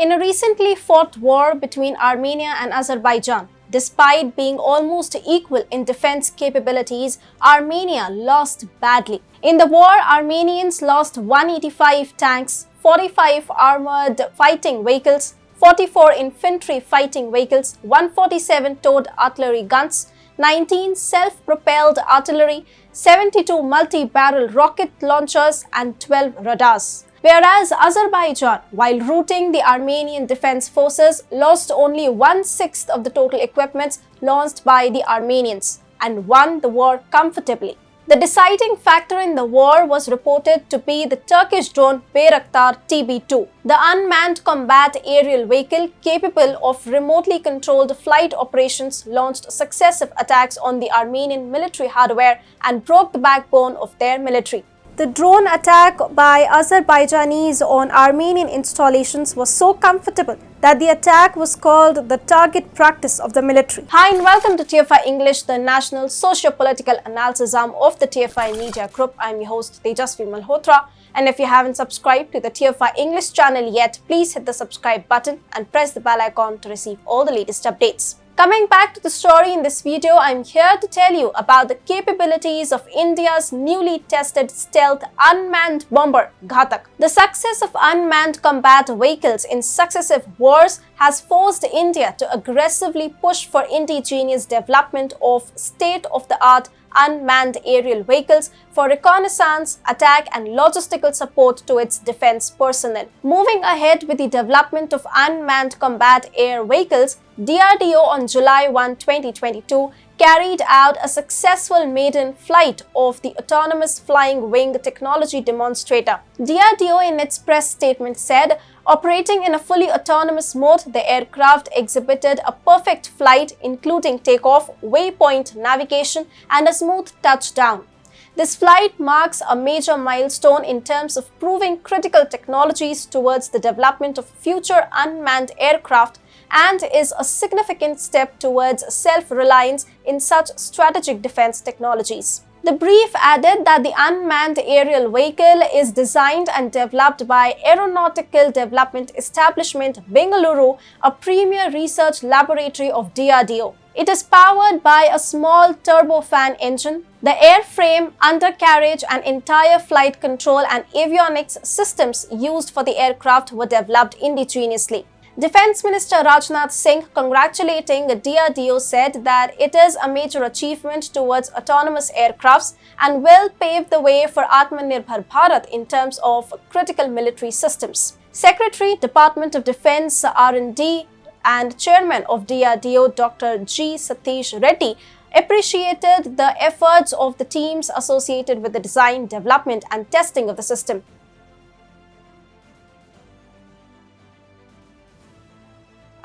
In a recently fought war between Armenia and Azerbaijan, despite being almost equal in defense capabilities, Armenia lost badly. In the war, Armenians lost 185 tanks, 45 armored fighting vehicles, 44 infantry fighting vehicles, 147 towed artillery guns, 19 self-propelled artillery, 72 multi-barrel rocket launchers, and 12 radars. Whereas Azerbaijan, while routing the Armenian defense forces, lost only 1/6 of the total equipment launched by the Armenians and won the war comfortably. The deciding factor in the war was reported to be the Turkish drone Bayraktar TB2, the unmanned combat aerial vehicle capable of remotely controlled flight operations launched successive attacks on the Armenian military hardware and broke the backbone of their military. The drone attack by Azerbaijanis on Armenian installations was so comfortable that the attack was called the target practice of the military. Hi and welcome to TFI English, the national socio-political analysis arm of the TFI Media Group. I'm your host Tejasvi Malhotra, and if you haven't subscribed to the TFI English channel yet, please hit the subscribe button and press the bell icon to receive all the latest updates. Coming back to the story in this video, I'm here to tell you about the capabilities of India's newly tested stealth unmanned bomber, Ghatak. The success of unmanned combat vehicles in successive wars has forced India to aggressively push for indigenous development of state-of-the-art unmanned aerial vehicles for reconnaissance, attack, and logistical support to its defense personnel. Moving ahead with the development of unmanned combat air vehicles, DRDO on July 1, 2022 carried out a successful maiden flight of the Autonomous Flying Wing Technology Demonstrator. DRDO in its press statement said, operating in a fully autonomous mode, the aircraft exhibited a perfect flight including takeoff, waypoint navigation, and a smooth touchdown. This flight marks a major milestone in terms of proving critical technologies towards the development of future unmanned aircraft and is a significant step towards self-reliance in such strategic defense technologies. The brief added that the unmanned aerial vehicle is designed and developed by Aeronautical Development Establishment, Bengaluru, a premier research laboratory of DRDO. It is powered by a small turbofan engine. The airframe, undercarriage, and entire flight control and avionics systems used for the aircraft were developed indigenously. Defense Minister Rajnath Singh, congratulating DRDO, said that it is a major achievement towards autonomous aircrafts and will pave the way for Atmanirbhar Bharat in terms of critical military systems. Secretary, Department of Defense R&D and Chairman of DRDO, Dr. G. Satish Reddy, appreciated the efforts of the teams associated with the design, development, and testing of the system.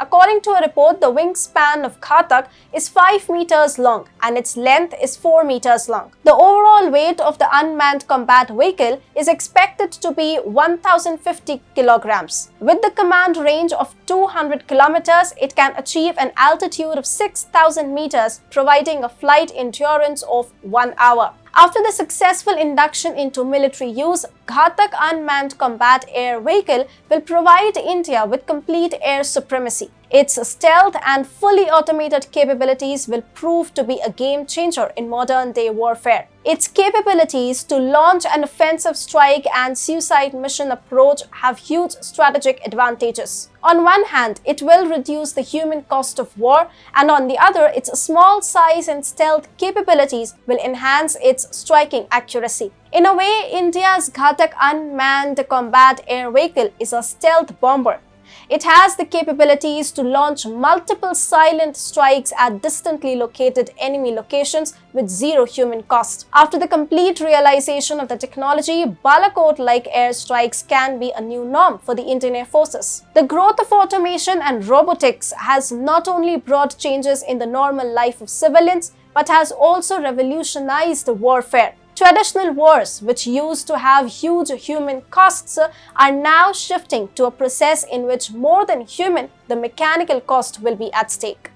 According to a report, the wingspan of Ghatak is 5 meters long and its length is 4 meters long. The overall weight of the unmanned combat vehicle is expected to be 1,050 kilograms. With the command range of 200 kilometers, it can achieve an altitude of 6,000 meters, providing a flight endurance of 1 hour. After the successful induction into military use, Ghatak unmanned combat air vehicle will provide India with complete air supremacy. Its stealth and fully automated capabilities will prove to be a game changer in modern-day warfare. Its capabilities to launch an offensive strike and suicide mission approach have huge strategic advantages. On one hand, it will reduce the human cost of war, and on the other, its small size and stealth capabilities will enhance its striking accuracy. In a way, India's Ghatak unmanned combat air vehicle is a stealth bomber. It has the capabilities to launch multiple silent strikes at distantly located enemy locations with zero human cost. After the complete realization of the technology, Balakot-like airstrikes can be a new norm for the Indian Air Forces. The growth of automation and robotics has not only brought changes in the normal life of civilians, but has also revolutionized warfare. Traditional wars, which used to have huge human costs, are now shifting to a process in which more than human, the mechanical cost will be at stake.